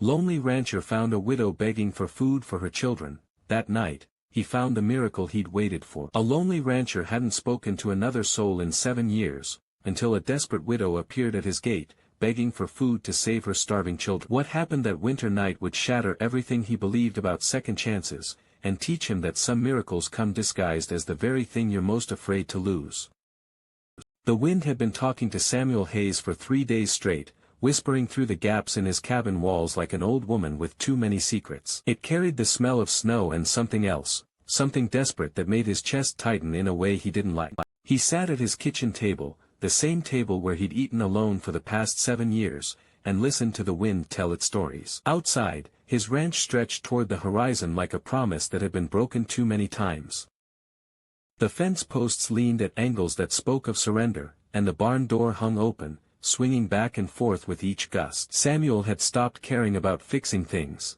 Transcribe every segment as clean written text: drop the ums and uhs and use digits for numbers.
Lonely rancher found a widow begging for food for her children. That night, he found the miracle he'd waited for. A lonely rancher hadn't spoken to another soul in 7 years, until a desperate widow appeared at his gate, begging for food to save her starving children. What happened that winter night would shatter everything he believed about second chances, and teach him that some miracles come disguised as the very thing you're most afraid to lose. The wind had been talking to Samuel Hayes for 3 days straight, whispering through the gaps in his cabin walls like an old woman with too many secrets. It carried the smell of snow and something else, something desperate that made his chest tighten in a way he didn't like. He sat at his kitchen table, the same table where he'd eaten alone for the past 7 years, and listened to the wind tell its stories. Outside, his ranch stretched toward the horizon like a promise that had been broken too many times. The fence posts leaned at angles that spoke of surrender, and the barn door hung open, swinging back and forth with each gust. Samuel had stopped caring about fixing things.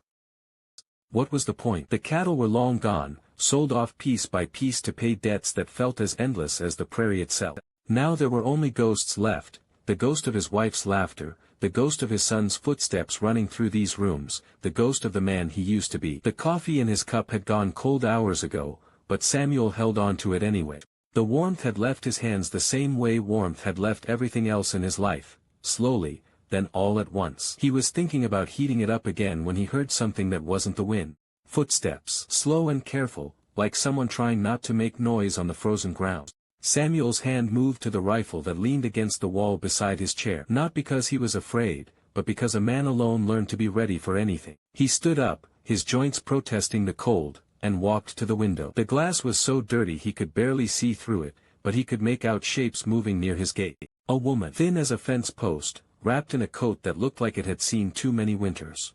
What was the point? The cattle were long gone, sold off piece by piece to pay debts that felt as endless as the prairie itself. Now there were only ghosts left, the ghost of his wife's laughter, the ghost of his son's footsteps running through these rooms, the ghost of the man he used to be. The coffee in his cup had gone cold hours ago, but Samuel held on to it anyway. The warmth had left his hands the same way warmth had left everything else in his life, slowly, then all at once. He was thinking about heating it up again when he heard something that wasn't the wind. Footsteps, slow and careful, like someone trying not to make noise on the frozen ground. Samuel's hand moved to the rifle that leaned against the wall beside his chair. Not because he was afraid, but because a man alone learned to be ready for anything. He stood up, his joints protesting the cold, and walked to the window. The glass was so dirty he could barely see through it, but he could make out shapes moving near his gate. A woman, thin as a fence post, wrapped in a coat that looked like it had seen too many winters.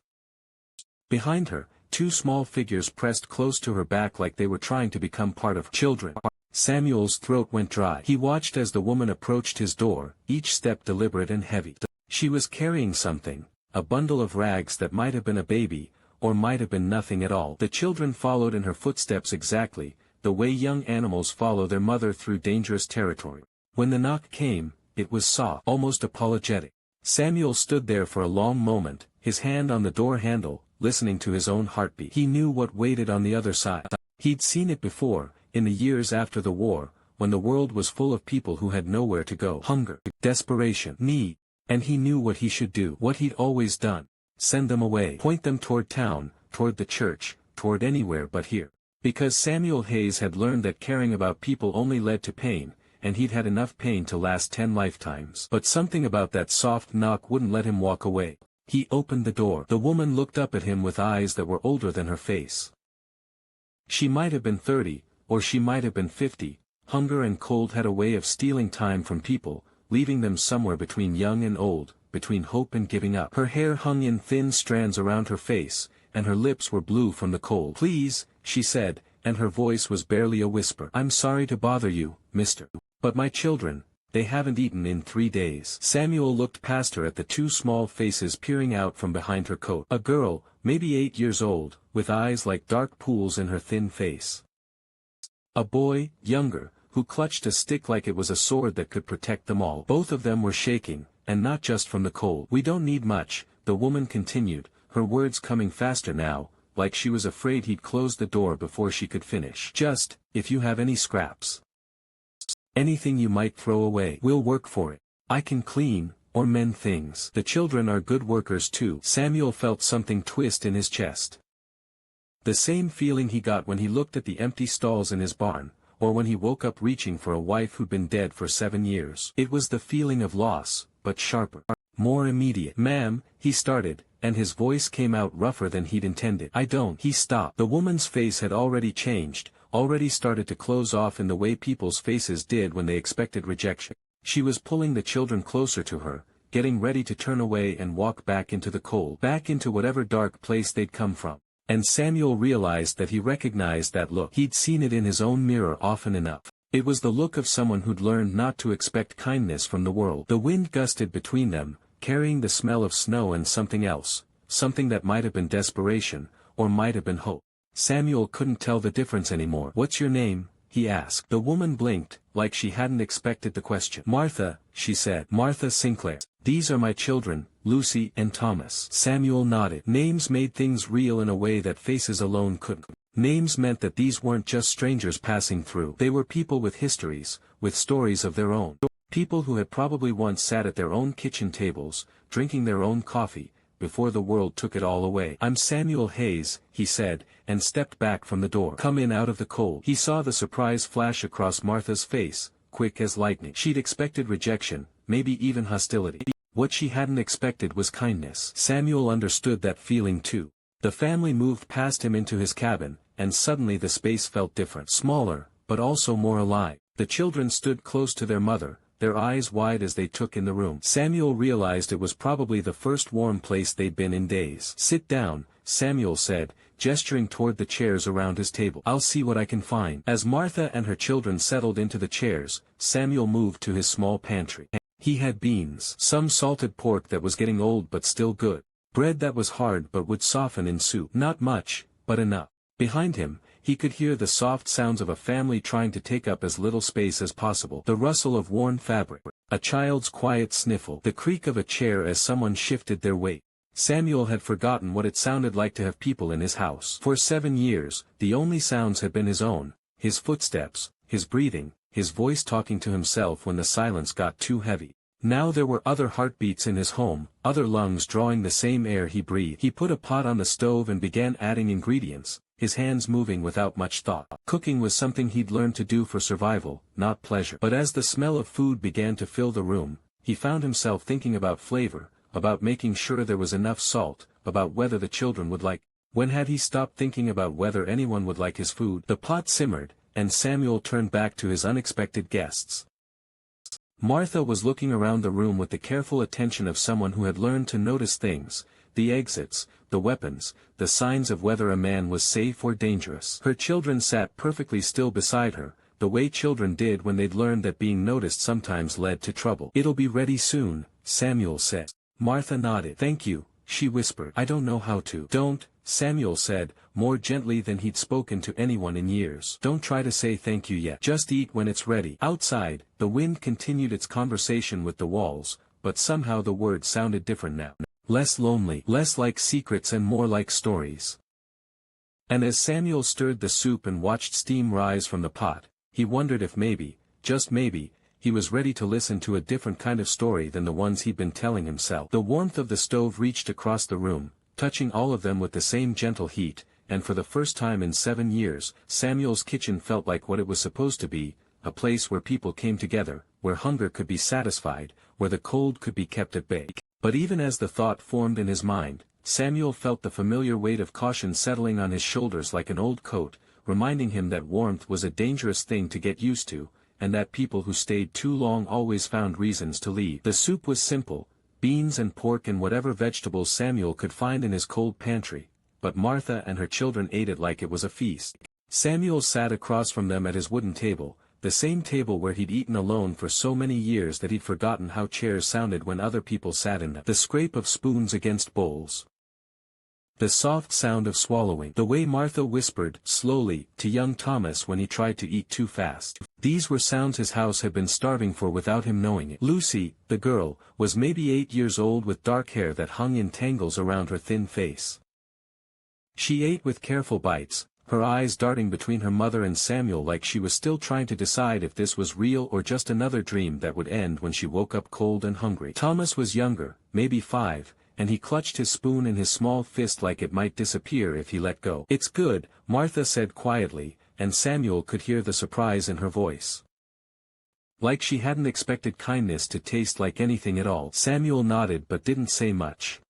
Behind her, 2 small figures pressed close to her back like they were trying to become part of her. Children. Samuel's throat went dry. He watched as the woman approached his door, each step deliberate and heavy. She was carrying something, a bundle of rags that might have been a baby, or might have been nothing at all. The children followed in her footsteps exactly, the way young animals follow their mother through dangerous territory. When the knock came, it was soft, almost apologetic. Samuel stood there for a long moment, his hand on the door handle, listening to his own heartbeat. He knew what waited on the other side. He'd seen it before, in the years after the war, when the world was full of people who had nowhere to go. Hunger, desperation, need. And he knew what he should do, what he'd always done. Send them away. Point them toward town, toward the church, toward anywhere but here. Because Samuel Hayes had learned that caring about people only led to pain, and he'd had enough pain to last 10 lifetimes. But something about that soft knock wouldn't let him walk away. He opened the door. The woman looked up at him with eyes that were older than her face. She might have been 30, or she might have been 50, hunger and cold had a way of stealing time from people, leaving them somewhere between young and old, between hope and giving up. Her hair hung in thin strands around her face, and her lips were blue from the cold. "Please," she said, and her voice was barely a whisper. "I'm sorry to bother you, mister. But my children, they haven't eaten in 3 days." Samuel looked past her at the 2 small faces peering out from behind her coat. A girl, maybe 8 years old, with eyes like dark pools in her thin face. A boy, younger, who clutched a stick like it was a sword that could protect them all. Both of them were shaking, and not just from the cold. "We don't need much," the woman continued, her words coming faster now, like she was afraid he'd close the door before she could finish. "Just, if you have any scraps. Anything you might throw away. We'll work for it. I can clean, or mend things. The children are good workers too." Samuel felt something twist in his chest. The same feeling he got when he looked at the empty stalls in his barn, or when he woke up reaching for a wife who'd been dead for 7 years. It was the feeling of loss, but sharper. More immediate. "Ma'am," he started, and his voice came out rougher than he'd intended. "I don't." He stopped. The woman's face had already changed, already started to close off in the way people's faces did when they expected rejection. She was pulling the children closer to her, getting ready to turn away and walk back into the cold, back into whatever dark place they'd come from. And Samuel realized that he recognized that look. He'd seen it in his own mirror often enough. It was the look of someone who'd learned not to expect kindness from the world. The wind gusted between them, carrying the smell of snow and something else, something that might have been desperation, or might have been hope. Samuel couldn't tell the difference anymore. "What's your name?" he asked. The woman blinked, like she hadn't expected the question. "Martha," she said. "Martha Sinclair. These are my children, Lucy and Thomas. Samuel nodded. Names made things real in a way that faces alone couldn't. Names meant that these weren't just strangers passing through. They were people with histories, with stories of their own. People who had probably once sat at their own kitchen tables, drinking their own coffee, before the world took it all away. "I'm Samuel Hayes," he said, and stepped back from the door. "Come in out of the cold." He saw the surprise flash across Martha's face, quick as lightning. She'd expected rejection, maybe even hostility. What she hadn't expected was kindness. Samuel understood that feeling too. The family moved past him into his cabin, and suddenly the space felt different. Smaller, but also more alive. The children stood close to their mother, their eyes wide as they took in the room. Samuel realized it was probably the first warm place they'd been in days. "Sit down," Samuel said, gesturing toward the chairs around his table. "I'll see what I can find." As Martha and her children settled into the chairs, Samuel moved to his small pantry. He had beans, some salted pork that was getting old but still good, bread that was hard but would soften in soup. Not much, but enough. Behind him, he could hear the soft sounds of a family trying to take up as little space as possible. The rustle of worn fabric, a child's quiet sniffle, the creak of a chair as someone shifted their weight. Samuel had forgotten what it sounded like to have people in his house. For 7 years, the only sounds had been his own, his footsteps, his breathing, his voice talking to himself when the silence got too heavy. Now there were other heartbeats in his home, other lungs drawing the same air he breathed. He put a pot on the stove and began adding ingredients, his hands moving without much thought. Cooking was something he'd learned to do for survival, not pleasure. But as the smell of food began to fill the room, he found himself thinking about flavor, about making sure there was enough salt, about whether the children would like. When had he stopped thinking about whether anyone would like his food? The pot simmered, and Samuel turned back to his unexpected guests. Martha was looking around the room with the careful attention of someone who had learned to notice things, the exits, the weapons, the signs of whether a man was safe or dangerous. Her children sat perfectly still beside her, the way children did when they'd learned that being noticed sometimes led to trouble. "It'll be ready soon," Samuel said. Martha nodded. "Thank you," she whispered. "I don't know how to." "Don't," Samuel said, more gently than he'd spoken to anyone in years. "Don't try to say thank you yet. Just eat when it's ready." Outside, the wind continued its conversation with the walls, but somehow the words sounded different now. Less lonely, less like secrets and more like stories. And as Samuel stirred the soup and watched steam rise from the pot, he wondered if maybe, just maybe, he was ready to listen to a different kind of story than the ones he'd been telling himself. The warmth of the stove reached across the room, touching all of them with the same gentle heat, and for the first time in 7 years, Samuel's kitchen felt like what it was supposed to be, a place where people came together, where hunger could be satisfied, where the cold could be kept at bay. But even as the thought formed in his mind, Samuel felt the familiar weight of caution settling on his shoulders like an old coat, reminding him that warmth was a dangerous thing to get used to, and that people who stayed too long always found reasons to leave. The soup was simple, beans and pork and whatever vegetables Samuel could find in his cold pantry, but Martha and her children ate it like it was a feast. Samuel sat across from them at his wooden table, the same table where he'd eaten alone for so many years that he'd forgotten how chairs sounded when other people sat in them. The scrape of spoons against bowls. The soft sound of swallowing. The way Martha whispered, slowly, to young Thomas when he tried to eat too fast. These were sounds his house had been starving for without him knowing it. Lucy, the girl, was maybe 8 years old with dark hair that hung in tangles around her thin face. She ate with careful bites, her eyes darting between her mother and Samuel like she was still trying to decide if this was real or just another dream that would end when she woke up cold and hungry. Thomas was younger, maybe 5, and he clutched his spoon in his small fist like it might disappear if he let go. "It's good," Martha said quietly, and Samuel could hear the surprise in her voice. Like she hadn't expected kindness to taste like anything at all. Samuel nodded but didn't say much.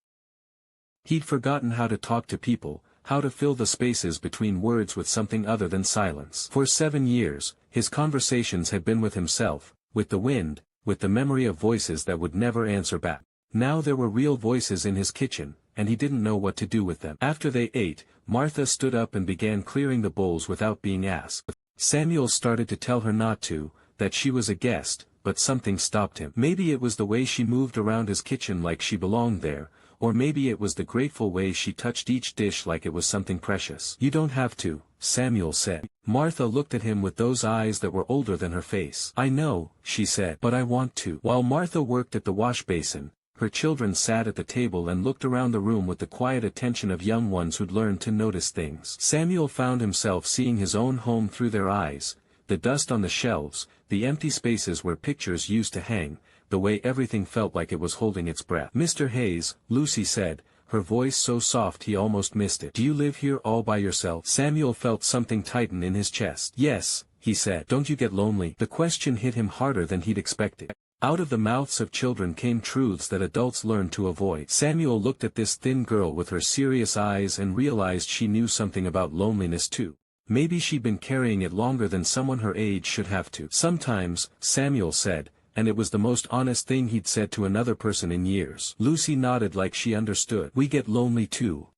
He'd forgotten how to talk to people, how to fill the spaces between words with something other than silence. For 7 years, his conversations had been with himself, with the wind, with the memory of voices that would never answer back. Now there were real voices in his kitchen, and he didn't know what to do with them. After they ate, Martha stood up and began clearing the bowls without being asked. Samuel started to tell her not to, that she was a guest, but something stopped him. Maybe it was the way she moved around his kitchen like she belonged there, or maybe it was the grateful way she touched each dish like it was something precious. "You don't have to," Samuel said. Martha looked at him with those eyes that were older than her face. "I know," she said, "but I want to." While Martha worked at the wash basin, Her children sat at the table and looked around the room with the quiet attention of young ones who'd learned to notice things. Samuel found himself seeing his own home through their eyes, the dust on the shelves, the empty spaces where pictures used to hang, the way everything felt like it was holding its breath. "Mr. Hayes," Lucy said, her voice so soft he almost missed it. "Do you live here all by yourself?" Samuel felt something tighten in his chest. "Yes," he said. "Don't you get lonely?" The question hit him harder than he'd expected. Out of the mouths of children came truths that adults learn to avoid. Samuel looked at this thin girl with her serious eyes and realized she knew something about loneliness too. Maybe she'd been carrying it longer than someone her age should have to. "Sometimes," Samuel said, and it was the most honest thing he'd said to another person in years. Lucy nodded like she understood. "We get lonely too.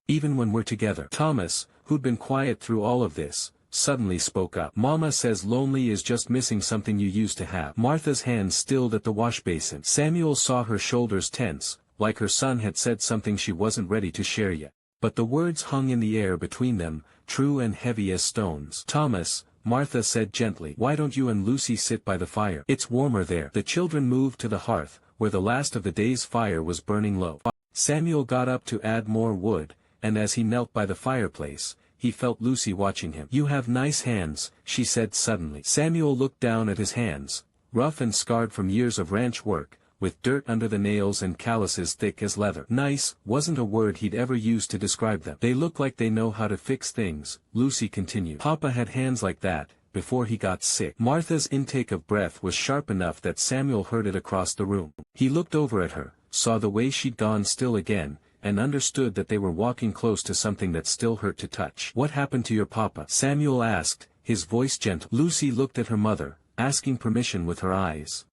Even when we're together." Thomas, who'd been quiet through all of this, suddenly spoke up. "Mama says lonely is just missing something you used to have." Martha's hands stilled at the wash basin. Samuel saw her shoulders tense, like her son had said something she wasn't ready to share yet. But the words hung in the air between them, true and heavy as stones. "Thomas," Martha said gently, "why don't you and Lucy sit by the fire? It's warmer there." The children moved to the hearth, where the last of the day's fire was burning low. Samuel got up to add more wood, and as he knelt by the fireplace, he felt Lucy watching him. "You have nice hands," she said suddenly. Samuel looked down at his hands, rough and scarred from years of ranch work, with dirt under the nails and calluses thick as leather. Nice wasn't a word he'd ever used to describe them. "They look like they know how to fix things," Lucy continued. "Papa had hands like that, before he got sick." Martha's intake of breath was sharp enough that Samuel heard it across the room. He looked over at her, saw the way she'd gone still again, and understood that they were walking close to something that still hurt to touch. "What happened to your papa?" Samuel asked, his voice gentle. Lucy looked at her mother, asking permission with her eyes.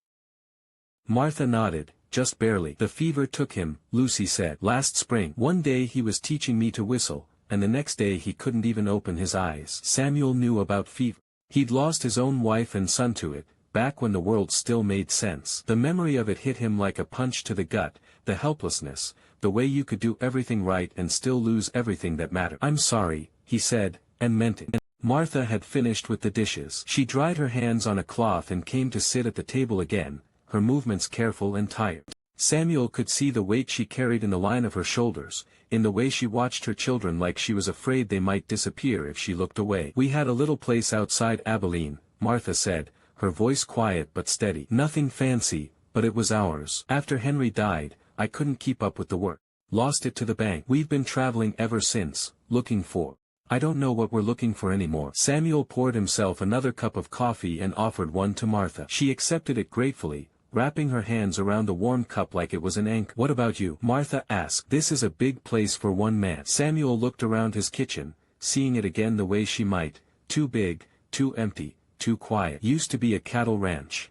Martha nodded, just barely. "The fever took him," Lucy said. "Last spring. One day he was teaching me to whistle, and the next day he couldn't even open his eyes." Samuel knew about fever. He'd lost his own wife and son to it, back when the world still made sense. The memory of it hit him like a punch to the gut, the helplessness, the way you could do everything right and still lose everything that mattered. "I'm sorry," he said, and meant it. Martha had finished with the dishes. She dried her hands on a cloth and came to sit at the table again, her movements careful and tired. Samuel could see the weight she carried in the line of her shoulders, in the way she watched her children like she was afraid they might disappear if she looked away. "We had a little place outside Abilene," Martha said, her voice quiet but steady. "Nothing fancy, but it was ours. After Henry died, I couldn't keep up with the work. Lost it to the bank. We've been traveling ever since, looking for. I don't know what we're looking for anymore." Samuel poured himself another cup of coffee and offered one to Martha. She accepted it gratefully, wrapping her hands around the warm cup like it was an anchor. "What about you?" Martha asked. "This is a big place for one man." Samuel looked around his kitchen, seeing it again the way she might, too big, too empty, too quiet. "Used to be a cattle ranch.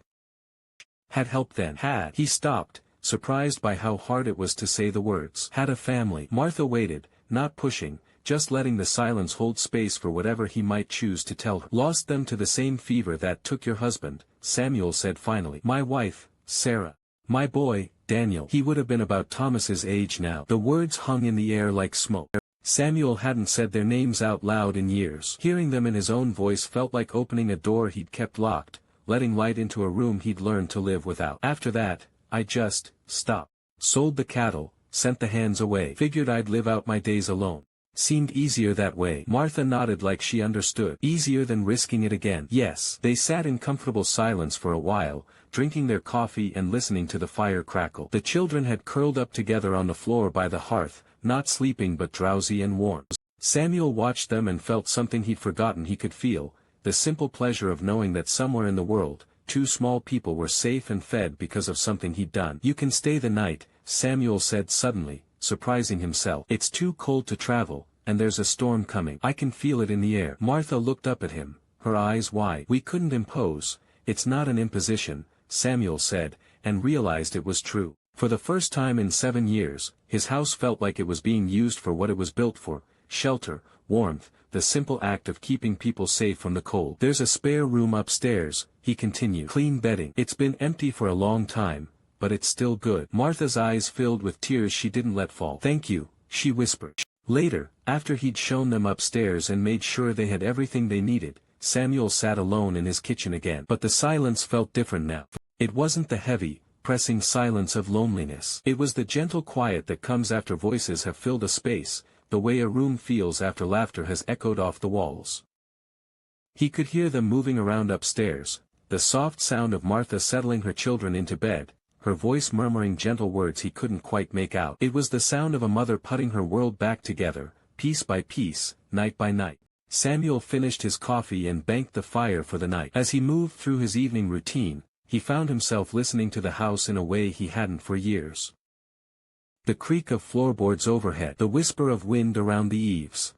Had help then." Had. He stopped, surprised by how hard it was to say the words. "Had a family." Martha waited, not pushing, just letting the silence hold space for whatever he might choose to tell her. "Lost them to the same fever that took your husband," Samuel said finally. "My wife, Sarah. My boy, Daniel." He would have been about Thomas's age now. The words hung in the air like smoke. Samuel hadn't said their names out loud in years. Hearing them in his own voice felt like opening a door he'd kept locked, letting light into a room he'd learned to live without. "After that, I just stopped. Sold the cattle, sent the hands away. Figured I'd live out my days alone. Seemed easier that way." Martha nodded like she understood. "Easier than risking it again." "Yes." They sat in comfortable silence for a while, drinking their coffee and listening to the fire crackle. The children had curled up together on the floor by the hearth, not sleeping but drowsy and warm. Samuel watched them and felt something he'd forgotten he could feel, the simple pleasure of knowing that somewhere in the world, two small people were safe and fed because of something he'd done. "You can stay the night," Samuel said suddenly, surprising himself. "It's too cold to travel, and there's a storm coming. I can feel it in the air." Martha looked up at him, her eyes wide. "We couldn't impose. It's not an imposition," Samuel said, and realized it was true. For the first time in 7 years, his house felt like it was being used for what it was built for: shelter, warmth, the simple act of keeping people safe from the cold. "There's a spare room upstairs," he continued. "Clean bedding. It's been empty for a long time, but it's still good." Martha's eyes filled with tears she didn't let fall. "Thank you," she whispered. Later, after he'd shown them upstairs and made sure they had everything they needed, Samuel sat alone in his kitchen again. But the silence felt different now. It wasn't the heavy, pressing silence of loneliness. It was the gentle quiet that comes after voices have filled a space, the way a room feels after laughter has echoed off the walls. He could hear them moving around upstairs, the soft sound of Martha settling her children into bed, her voice murmuring gentle words he couldn't quite make out. It was the sound of a mother putting her world back together, piece by piece, night by night. Samuel finished his coffee and banked the fire for the night. As he moved through his evening routine, he found himself listening to the house in a way he hadn't for years. The creak of floorboards overhead, the whisper of wind around the eaves.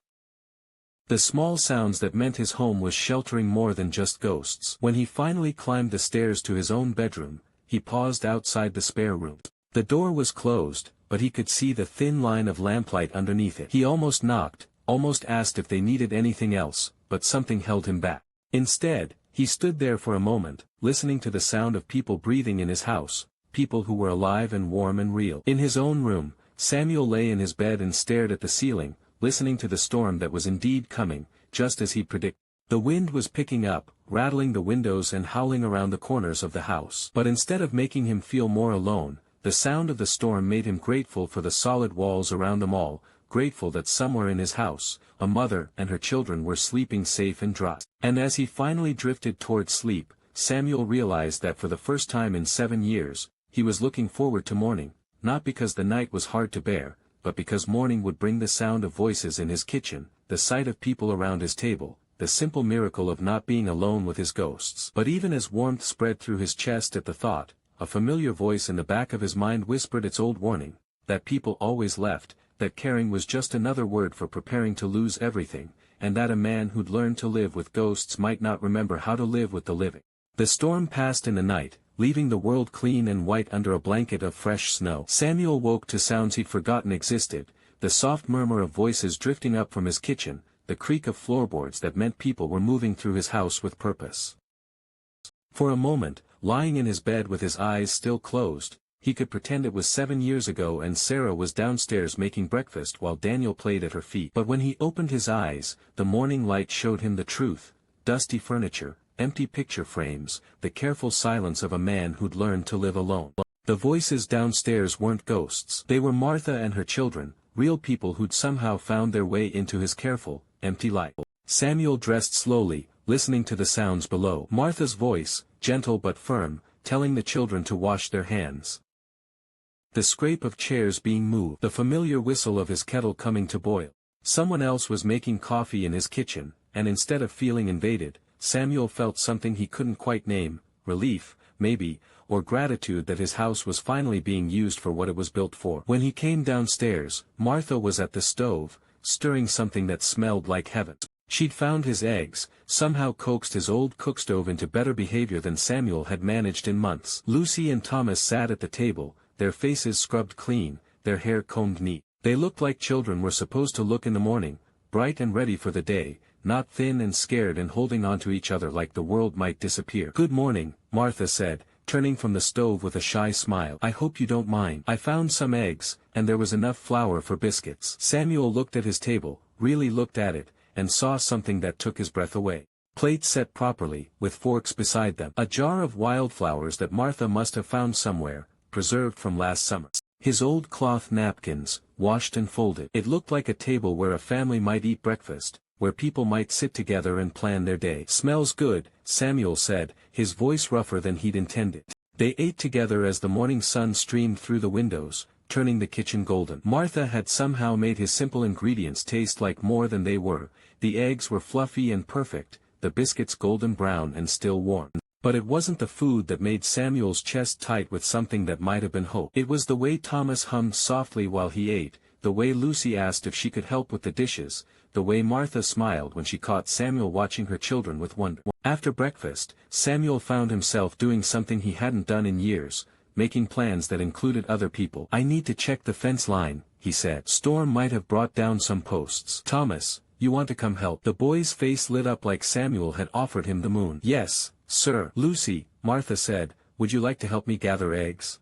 The small sounds that meant his home was sheltering more than just ghosts. When he finally climbed the stairs to his own bedroom, he paused outside the spare room. The door was closed, but he could see the thin line of lamplight underneath it. He almost knocked, almost asked if they needed anything else, but something held him back. Instead, he stood there for a moment, listening to the sound of people breathing in his house, people who were alive and warm and real. In his own room, Samuel lay in his bed and stared at the ceiling, listening to the storm that was indeed coming, just as he'd predicted. The wind was picking up, rattling the windows and howling around the corners of the house. But instead of making him feel more alone, the sound of the storm made him grateful for the solid walls around them all, grateful that somewhere in his house, a mother and her children were sleeping safe and dry. And as he finally drifted toward sleep, Samuel realized that for the first time in 7 years, he was looking forward to morning, not because the night was hard to bear, but because morning would bring the sound of voices in his kitchen, the sight of people around his table, the simple miracle of not being alone with his ghosts. But even as warmth spread through his chest at the thought, a familiar voice in the back of his mind whispered its old warning, that people always left, that caring was just another word for preparing to lose everything, and that a man who'd learned to live with ghosts might not remember how to live with the living. The storm passed in the night, leaving the world clean and white under a blanket of fresh snow. Samuel woke to sounds he'd forgotten existed, the soft murmur of voices drifting up from his kitchen, the creak of floorboards that meant people were moving through his house with purpose. For a moment, lying in his bed with his eyes still closed, he could pretend it was 7 years ago and Sarah was downstairs making breakfast while Daniel played at her feet. But when he opened his eyes, the morning light showed him the truth: dusty furniture, empty picture frames, the careful silence of a man who'd learned to live alone. The voices downstairs weren't ghosts. They were Martha and her children, real people who'd somehow found their way into his careful, empty life. Samuel dressed slowly, listening to the sounds below. Martha's voice, gentle but firm, telling the children to wash their hands. The scrape of chairs being moved. The familiar whistle of his kettle coming to boil. Someone else was making coffee in his kitchen, and instead of feeling invaded, Samuel felt something he couldn't quite name: relief, maybe, or gratitude that his house was finally being used for what it was built for. When he came downstairs, Martha was at the stove, stirring something that smelled like heaven. She'd found his eggs, somehow coaxed his old cookstove into better behavior than Samuel had managed in months. Lucy and Thomas sat at the table, their faces scrubbed clean, their hair combed neat. They looked like children were supposed to look in the morning, bright and ready for the day, not thin and scared and holding on to each other like the world might disappear. "Good morning," Martha said, turning from the stove with a shy smile. "I hope you don't mind. I found some eggs, and there was enough flour for biscuits." Samuel looked at his table, really looked at it, and saw something that took his breath away. Plates set properly, with forks beside them. A jar of wildflowers that Martha must have found somewhere, preserved from last summer. His old cloth napkins, washed and folded. It looked like a table where a family might eat breakfast, where people might sit together and plan their day. "Smells good," Samuel said, his voice rougher than he'd intended. They ate together as the morning sun streamed through the windows, turning the kitchen golden. Martha had somehow made his simple ingredients taste like more than they were. The eggs were fluffy and perfect, the biscuits golden brown and still warm. But it wasn't the food that made Samuel's chest tight with something that might have been hope. It was the way Thomas hummed softly while he ate, the way Lucy asked if she could help with the dishes, the way Martha smiled when she caught Samuel watching her children with wonder. After breakfast, Samuel found himself doing something he hadn't done in years, making plans that included other people. "I need to check the fence line," he said. "Storm might have brought down some posts. Thomas, you want to come help?" The boy's face lit up like Samuel had offered him the moon. "Yes, sir." "Lucy," Martha said, "would you like to help me gather eggs?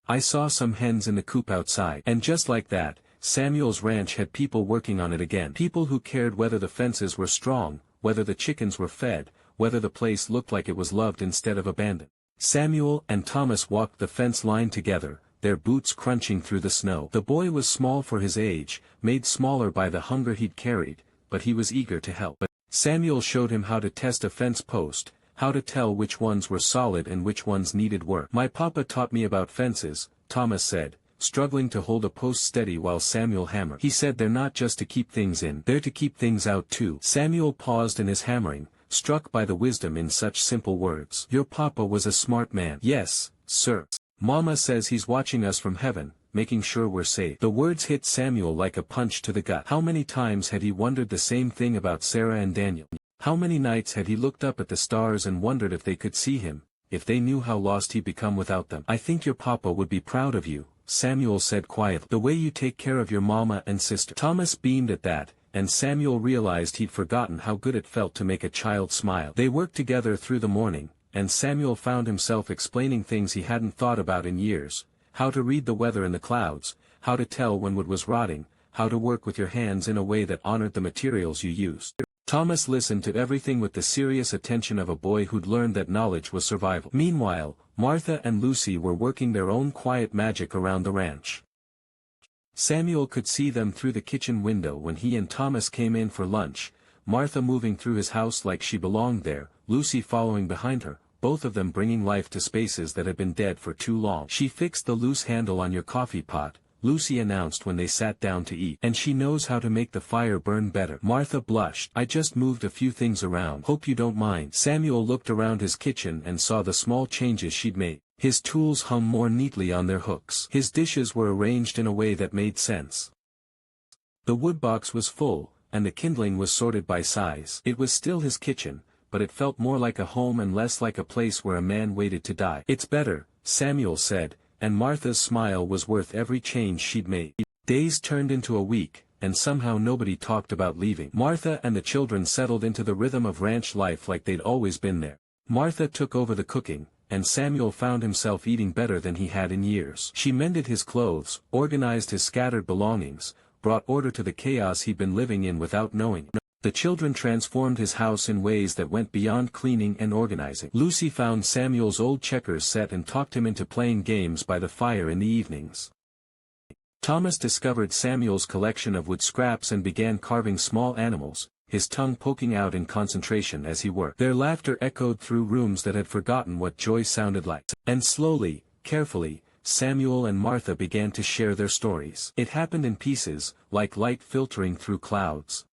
I saw some hens in the coop outside." And just like that, Samuel's ranch had people working on it again. People who cared whether the fences were strong, whether the chickens were fed, whether the place looked like it was loved instead of abandoned. Samuel and Thomas walked the fence line together, their boots crunching through the snow. The boy was small for his age, made smaller by the hunger he'd carried, but he was eager to help. Samuel showed him how to test a fence post, how to tell which ones were solid and which ones needed work. "My papa taught me about fences," Thomas said, struggling to hold a post steady while Samuel hammered. "He said they're not just to keep things in, they're to keep things out too." Samuel paused in his hammering, struck by the wisdom in such simple words. "Your papa was a smart man." "Yes, sir. Mama says he's watching us from heaven, making sure we're safe." The words hit Samuel like a punch to the gut. How many times had he wondered the same thing about Sarah and Daniel? How many nights had he looked up at the stars and wondered if they could see him, if they knew how lost he'd become without them? "I think your papa would be proud of you," Samuel said quietly. "The way you take care of your mama and sister." Thomas beamed at that, and Samuel realized he'd forgotten how good it felt to make a child smile. They worked together through the morning, and Samuel found himself explaining things he hadn't thought about in years: how to read the weather in the clouds, how to tell when wood was rotting, how to work with your hands in a way that honored the materials you used. Thomas listened to everything with the serious attention of a boy who'd learned that knowledge was survival. Meanwhile, Martha and Lucy were working their own quiet magic around the ranch. Samuel could see them through the kitchen window when he and Thomas came in for lunch, Martha moving through his house like she belonged there, Lucy following behind her, both of them bringing life to spaces that had been dead for too long. "She fixed the loose handle on your coffee pot," Lucy announced when they sat down to eat. "And she knows how to make the fire burn better." Martha blushed. "I just moved a few things around. Hope you don't mind." Samuel looked around his kitchen and saw the small changes she'd made. His tools hung more neatly on their hooks. His dishes were arranged in a way that made sense. The woodbox was full, and the kindling was sorted by size. It was still his kitchen, but it felt more like a home and less like a place where a man waited to die. "It's better," Samuel said, and Martha's smile was worth every change she'd made. Days turned into a week, and somehow nobody talked about leaving. Martha and the children settled into the rhythm of ranch life like they'd always been there. Martha took over the cooking, and Samuel found himself eating better than he had in years. She mended his clothes, organized his scattered belongings, brought order to the chaos he'd been living in without knowing. The children transformed his house in ways that went beyond cleaning and organizing. Lucy found Samuel's old checkers set and talked him into playing games by the fire in the evenings. Thomas discovered Samuel's collection of wood scraps and began carving small animals, his tongue poking out in concentration as he worked. Their laughter echoed through rooms that had forgotten what joy sounded like. And slowly, carefully, Samuel and Martha began to share their stories. It happened in pieces, like light filtering through clouds.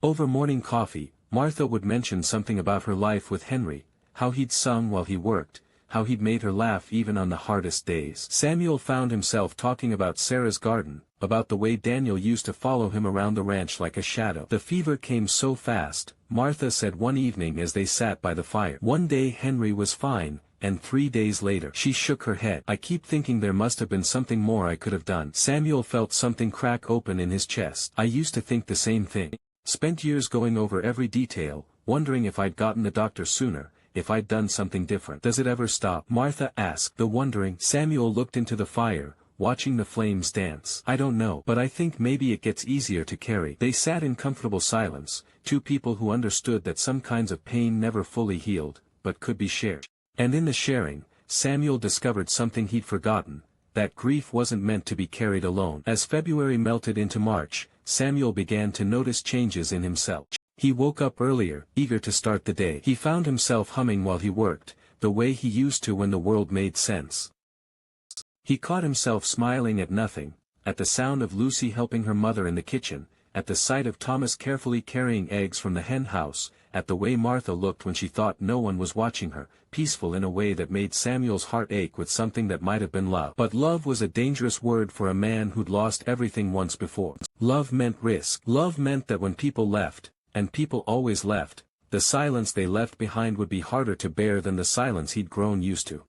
Over morning coffee, Martha would mention something about her life with Henry, how he'd sung while he worked, how he'd made her laugh even on the hardest days. Samuel found himself talking about Sarah's garden, about the way Daniel used to follow him around the ranch like a shadow. The fever came so fast, Martha said one evening as they sat by the fire. One day Henry was fine, and 3 days later. She shook her head. "I keep thinking there must have been something more I could have done." Samuel felt something crack open in his chest. "I used to think the same thing. Spent years going over every detail, wondering if I'd gotten the doctor sooner, if I'd done something different." "Does it ever stop?" Martha asked. The wondering. Samuel looked into the fire, watching the flames dance. "I don't know, but I think maybe it gets easier to carry." They sat in comfortable silence, two people who understood that some kinds of pain never fully healed, but could be shared. And in the sharing, Samuel discovered something he'd forgotten, that grief wasn't meant to be carried alone. As February melted into March, Samuel began to notice changes in himself. He woke up earlier, eager to start the day. He found himself humming while he worked, the way he used to when the world made sense. He caught himself smiling at nothing, at the sound of Lucy helping her mother in the kitchen, at the sight of Thomas carefully carrying eggs from the hen house, at the way Martha looked when she thought no one was watching her, peaceful in a way that made Samuel's heart ache with something that might have been love. But love was a dangerous word for a man who'd lost everything once before. Love meant risk. Love meant that when people left, and people always left, the silence they left behind would be harder to bear than the silence he'd grown used to.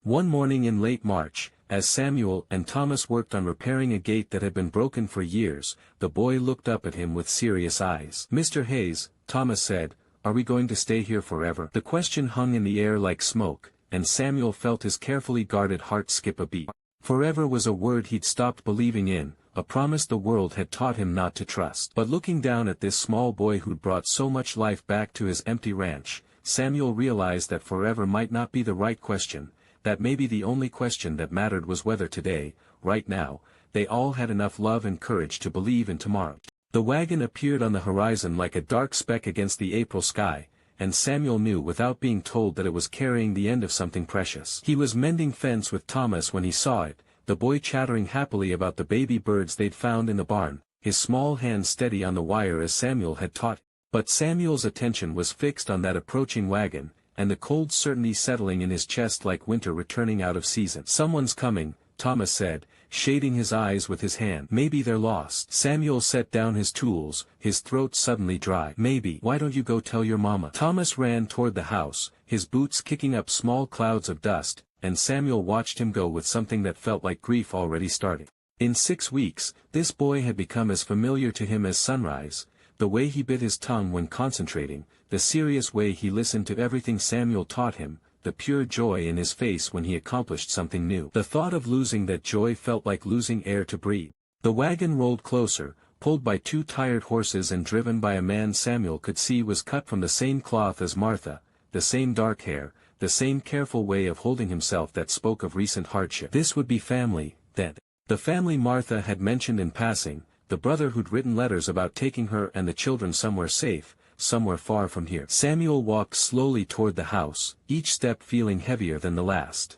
One morning in late March, as Samuel and Thomas worked on repairing a gate that had been broken for years, the boy looked up at him with serious eyes. "Mr. Hayes," Thomas said, "are we going to stay here forever?" The question hung in the air like smoke, and Samuel felt his carefully guarded heart skip a beat. Forever was a word he'd stopped believing in, a promise the world had taught him not to trust. But looking down at this small boy who'd brought so much life back to his empty ranch, Samuel realized that forever might not be the right question, that maybe the only question that mattered was whether today, right now, they all had enough love and courage to believe in tomorrow. The wagon appeared on the horizon like a dark speck against the April sky, and Samuel knew without being told that it was carrying the end of something precious. He was mending fence with Thomas when he saw it, the boy chattering happily about the baby birds they'd found in the barn, his small hand steady on the wire as Samuel had taught. But Samuel's attention was fixed on that approaching wagon, and the cold certainty settling in his chest like winter returning out of season. "Someone's coming," Thomas said, shading his eyes with his hand. "Maybe they're lost." Samuel set down his tools, his throat suddenly dry. "Maybe. Why don't you go tell your mama?" Thomas ran toward the house, his boots kicking up small clouds of dust, and Samuel watched him go with something that felt like grief already starting. In 6 weeks, this boy had become as familiar to him as sunrise, the way he bit his tongue when concentrating, the serious way he listened to everything Samuel taught him, the pure joy in his face when he accomplished something new. The thought of losing that joy felt like losing air to breathe. The wagon rolled closer, pulled by 2 tired horses and driven by a man Samuel could see was cut from the same cloth as Martha, the same dark hair, the same careful way of holding himself that spoke of recent hardship. This would be family, then. The family Martha had mentioned in passing, the brother who'd written letters about taking her and the children somewhere safe, somewhere far from here. Samuel walked slowly toward the house, each step feeling heavier than the last.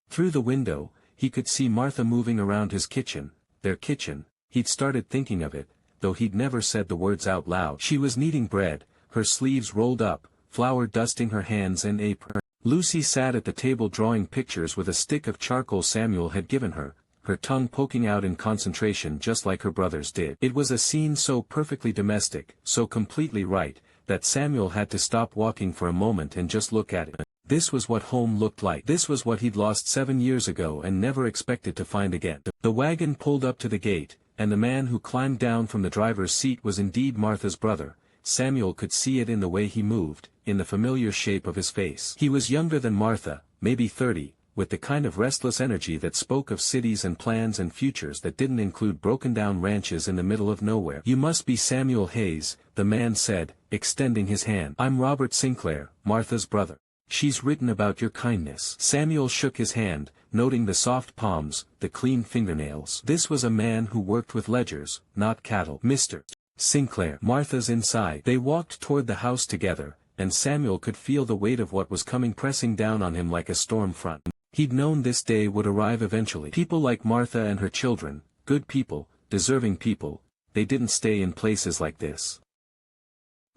Through the window, he could see Martha moving around his kitchen, their kitchen. He'd started thinking of it, though he'd never said the words out loud. She was kneading bread, her sleeves rolled up, flour dusting her hands and apron. Lucy sat at the table drawing pictures with a stick of charcoal Samuel had given her, her tongue poking out in concentration just like her brothers did. It was a scene so perfectly domestic, so completely right, that Samuel had to stop walking for a moment and just look at it. This was what home looked like. This was what he'd lost 7 years ago and never expected to find again. The wagon pulled up to the gate, and the man who climbed down from the driver's seat was indeed Martha's brother. Samuel could see it in the way he moved, in the familiar shape of his face. He was younger than Martha, maybe 30, with the kind of restless energy that spoke of cities and plans and futures that didn't include broken-down ranches in the middle of nowhere. "You must be Samuel Hayes," the man said, extending his hand. "I'm Robert Sinclair, Martha's brother. She's written about your kindness." Samuel shook his hand, noting the soft palms, the clean fingernails. This was a man who worked with ledgers, not cattle. "Mr. Sinclair, Martha's inside." They walked toward the house together, and Samuel could feel the weight of what was coming pressing down on him like a storm front. He'd known this day would arrive eventually. People like Martha and her children, good people, deserving people, they didn't stay in places like this.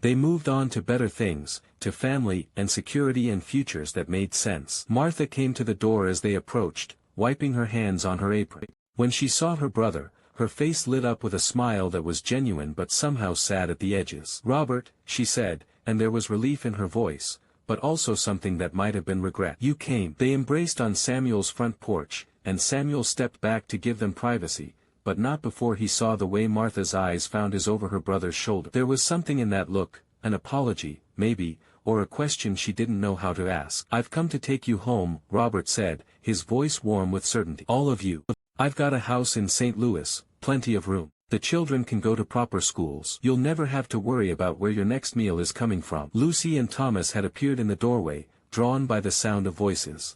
They moved on to better things, to family and security and futures that made sense. Martha came to the door as they approached, wiping her hands on her apron. When she saw her brother, her face lit up with a smile that was genuine but somehow sad at the edges. "Robert," she said, and there was relief in her voice, but also something that might have been regret. "You came." They embraced on Samuel's front porch, and Samuel stepped back to give them privacy, but not before he saw the way Martha's eyes found his over her brother's shoulder. There was something in that look, an apology, maybe, or a question she didn't know how to ask. "I've come to take you home," Robert said, his voice warm with certainty. "All of you. I've got a house in St. Louis, plenty of room. The children can go to proper schools. You'll never have to worry about where your next meal is coming from." Lucy and Thomas had appeared in the doorway, drawn by the sound of voices.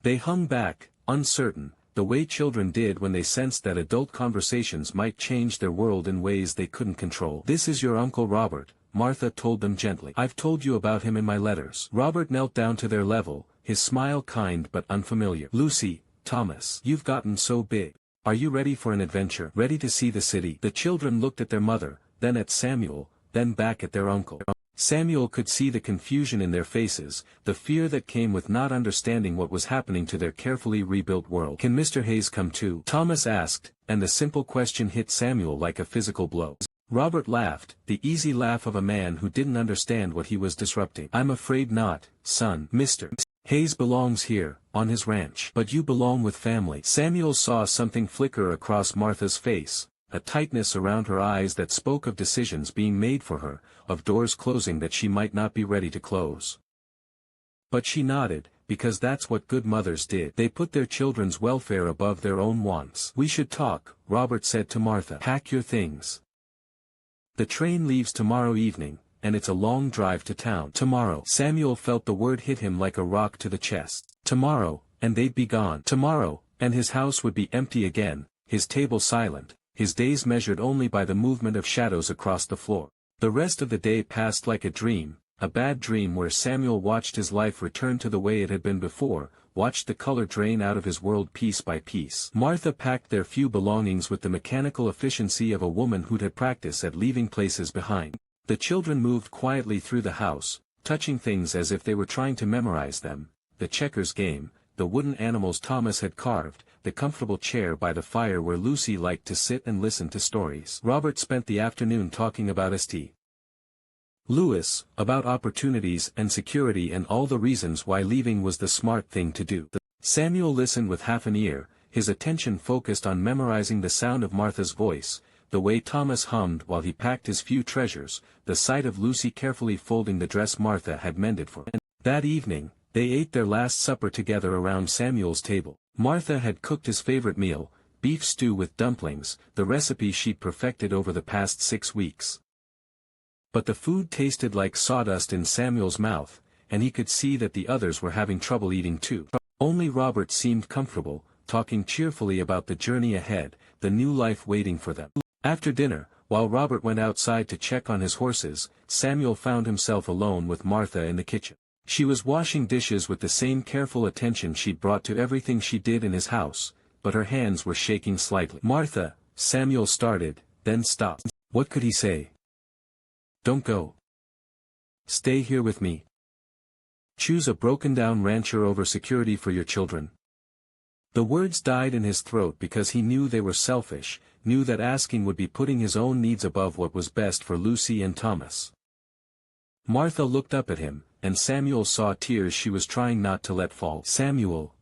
They hung back, uncertain, the way children did when they sensed that adult conversations might change their world in ways they couldn't control. "This is your Uncle Robert," Martha told them gently. "I've told you about him in my letters." Robert knelt down to their level, his smile kind but unfamiliar. "Lucy, Thomas, you've gotten so big. Are you ready for an adventure? Ready to see the city?" The children looked at their mother, then at Samuel, then back at their uncle. Samuel could see the confusion in their faces, the fear that came with not understanding what was happening to their carefully rebuilt world. "Can Mr. Hayes come too?" Thomas asked, and the simple question hit Samuel like a physical blow. Robert laughed, the easy laugh of a man who didn't understand what he was disrupting. "I'm afraid not, son. Mr. Hayes belongs here, on his ranch. But you belong with family." Samuel saw something flicker across Martha's face, a tightness around her eyes that spoke of decisions being made for her, of doors closing that she might not be ready to close. But she nodded, because that's what good mothers did. They put their children's welfare above their own wants. "We should talk," Robert said to Martha. "Pack your things. The train leaves tomorrow evening, and it's a long drive to town. Tomorrow. Samuel felt the word hit him like a rock to the chest. Tomorrow, and they'd be gone. Tomorrow, and his house would be empty again, his table silent, his days measured only by the movement of shadows across the floor. The rest of the day passed like a dream, a bad dream where Samuel watched his life return to the way it had been before, watched the color drain out of his world piece by piece. Martha packed their few belongings with the mechanical efficiency of a woman who'd had practice at leaving places behind. The children moved quietly through the house, touching things as if they were trying to memorize them: the checkers game, the wooden animals Thomas had carved, the comfortable chair by the fire where Lucy liked to sit and listen to stories. Robert spent the afternoon talking about St. Louis, about opportunities and security and all the reasons why leaving was the smart thing to do. Samuel listened with half an ear, his attention focused on memorizing the sound of Martha's voice, the way Thomas hummed while he packed his few treasures, the sight of Lucy carefully folding the dress Martha had mended for him. That evening, they ate their last supper together around Samuel's table. Martha had cooked his favorite meal, beef stew with dumplings, the recipe she'd perfected over the past 6 weeks. But the food tasted like sawdust in Samuel's mouth, and he could see that the others were having trouble eating too. Only Robert seemed comfortable, talking cheerfully about the journey ahead, the new life waiting for them. After dinner, while Robert went outside to check on his horses, Samuel found himself alone with Martha in the kitchen. She was washing dishes with the same careful attention she'd brought to everything she did in his house, but her hands were shaking slightly. "Martha," Samuel started, then stopped. What could he say? "Don't go. Stay here with me. Choose a broken-down rancher over security for your children." The words died in his throat because he knew they were selfish, knew that asking would be putting his own needs above what was best for Lucy and Thomas. Martha looked up at him, and Samuel saw tears she was trying not to let fall. "Samuel,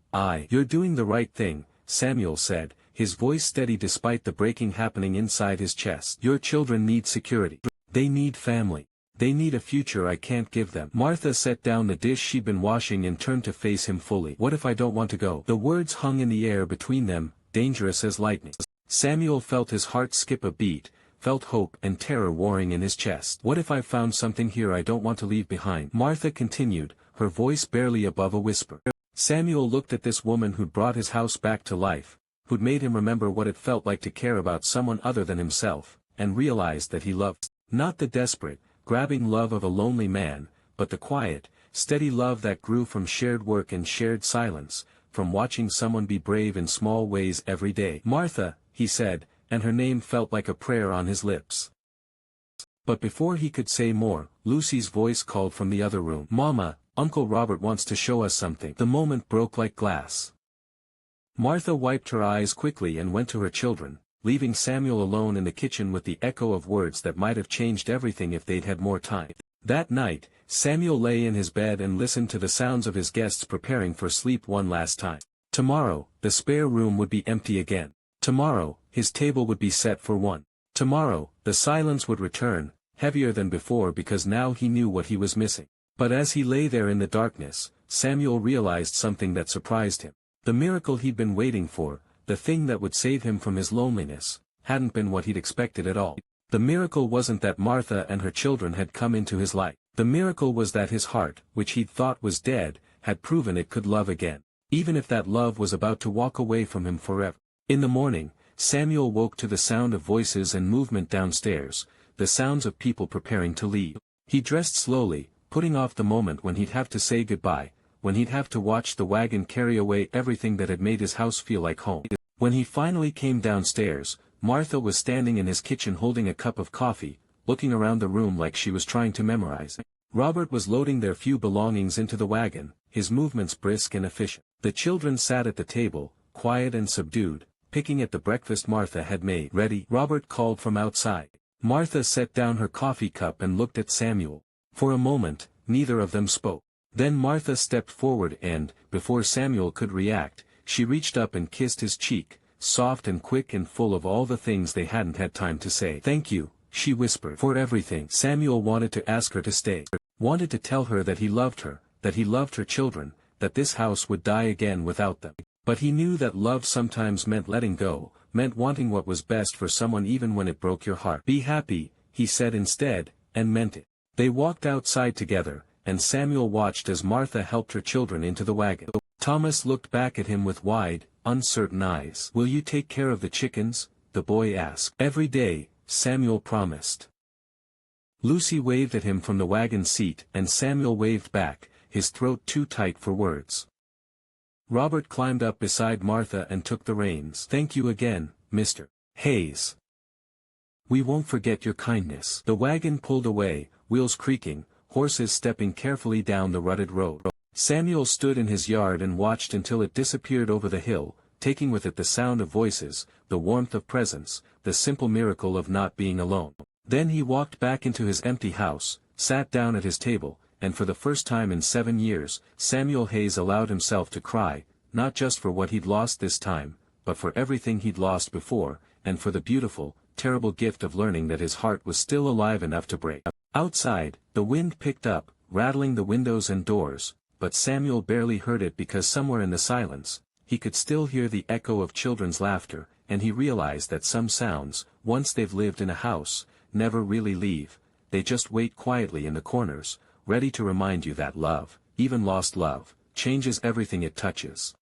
you're doing the right thing," Samuel said, his voice steady despite the breaking happening inside his chest. "Your children need security. They need family. They need a future I can't give them." Martha set down the dish she'd been washing and turned to face him fully. "What if I don't want to go?" The words hung in the air between them, dangerous as lightning. Samuel felt his heart skip a beat, felt hope and terror warring in his chest. "What if I've found something here I don't want to leave behind?" Martha continued, her voice barely above a whisper. Samuel looked at this woman who'd brought his house back to life, who'd made him remember what it felt like to care about someone other than himself, and realized that he loved. Not the desperate, grabbing love of a lonely man, but the quiet, steady love that grew from shared work and shared silence, from watching someone be brave in small ways every day. "Martha," he said, and her name felt like a prayer on his lips. But before he could say more, Lucy's voice called from the other room. "Mama, Uncle Robert wants to show us something." The moment broke like glass. Martha wiped her eyes quickly and went to her children, leaving Samuel alone in the kitchen with the echo of words that might have changed everything if they'd had more time. That night, Samuel lay in his bed and listened to the sounds of his guests preparing for sleep one last time. Tomorrow, the spare room would be empty again. Tomorrow, his table would be set for one. Tomorrow, the silence would return, heavier than before because now he knew what he was missing. But as he lay there in the darkness, Samuel realized something that surprised him. The miracle he'd been waiting for, the thing that would save him from his loneliness, hadn't been what he'd expected at all. The miracle wasn't that Martha and her children had come into his life. The miracle was that his heart, which he'd thought was dead, had proven it could love again, even if that love was about to walk away from him forever. In the morning, Samuel woke to the sound of voices and movement downstairs, the sounds of people preparing to leave. He dressed slowly, putting off the moment when he'd have to say goodbye, when he'd have to watch the wagon carry away everything that had made his house feel like home. When he finally came downstairs, Martha was standing in his kitchen holding a cup of coffee, looking around the room like she was trying to memorize. Robert was loading their few belongings into the wagon, his movements brisk and efficient. The children sat at the table, quiet and subdued, picking at the breakfast Martha had made. "Ready?" Robert called from outside. Martha set down her coffee cup and looked at Samuel. For a moment, neither of them spoke. Then Martha stepped forward and, before Samuel could react, she reached up and kissed his cheek, soft and quick and full of all the things they hadn't had time to say. "Thank you," she whispered, "for everything." Samuel wanted to ask her to stay, wanted to tell her that he loved her children, that this house would die again without them. But he knew that love sometimes meant letting go, meant wanting what was best for someone even when it broke your heart. "Be happy," he said instead, and meant it. They walked outside together, and Samuel watched as Martha helped her children into the wagon. Thomas looked back at him with wide, uncertain eyes. "Will you take care of the chickens?" the boy asked. "Every day," Samuel promised. Lucy waved at him from the wagon seat, and Samuel waved back, his throat too tight for words. Robert climbed up beside Martha and took the reins. "Thank you again, Mr. Hayes. We won't forget your kindness." The wagon pulled away, wheels creaking, horses stepping carefully down the rutted road. Samuel stood in his yard and watched until it disappeared over the hill, taking with it the sound of voices, the warmth of presence, the simple miracle of not being alone. Then he walked back into his empty house, sat down at his table, and for the first time in 7 years, Samuel Hayes allowed himself to cry, not just for what he'd lost this time, but for everything he'd lost before, and for the beautiful, terrible gift of learning that his heart was still alive enough to break. Outside, the wind picked up, rattling the windows and doors, but Samuel barely heard it because somewhere in the silence, he could still hear the echo of children's laughter, and he realized that some sounds, once they've lived in a house, never really leave. They just wait quietly in the corners, ready to remind you that love, even lost love, changes everything it touches.